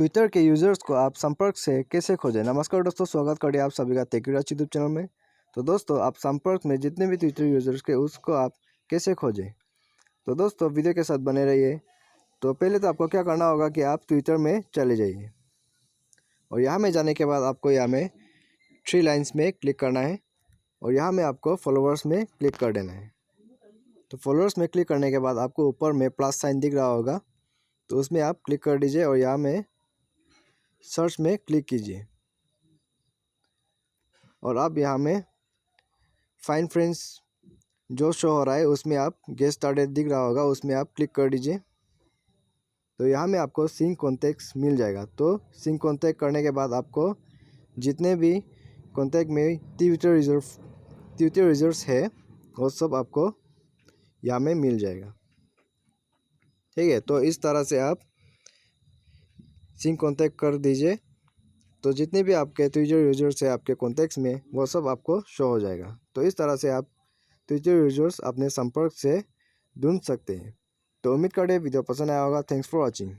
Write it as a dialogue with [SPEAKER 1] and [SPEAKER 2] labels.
[SPEAKER 1] Twitter के users को आप संपर्क से कैसे खोजें। नमस्कार दोस्तों, स्वागत करिए आप सभी का टेक्राच यूट्यूब चैनल में। तो दोस्तों, आप संपर्क में जितने भी ट्विटर यूजर्स के उसको आप कैसे खोजें। तो दोस्तों, वीडियो के साथ बने रहिए। तो पहले तो आपको क्या करना होगा कि आप ट्विटर में चले जाइए और यहाँ में जाने के बाद आपको यहाँ में 3 लाइन्स में क्लिक करना है और यहाँ में आपको फॉलोअर्स में क्लिक कर देना है। तो फॉलोअर्स में क्लिक करने के बाद आपको ऊपर में प्लस साइन दिख रहा होगा, तो उसमें आप क्लिक कर दीजिए और यहाँ में सर्च में क्लिक कीजिए और अब यहाँ में फाइंड फ्रेंड्स जो शो हो रहा है उसमें आप गेट स्टार्टेड दिख रहा होगा, उसमें आप क्लिक कर दीजिए। तो यहाँ में आपको सिंक कॉन्टैक्ट्स मिल जाएगा। तो सिंक कॉन्टैक्ट करने के बाद आपको जितने भी कॉन्टैक्ट में ट्विटर यूजर्स है वो सब आपको यहाँ में मिल जाएगा। ठीक है, तो इस तरह से आप सिंक कॉन्टैक्ट कर दीजिए। तो जितने भी आपके ट्विटर यूजर्स है आपके कॉन्टैक्ट्स में वो सब आपको शो हो जाएगा। तो इस तरह से आप ट्विटर यूजर्स अपने संपर्क से ढूंढ सकते हैं। तो उम्मीद करते हैं वीडियो पसंद आया होगा। Thanks for watching.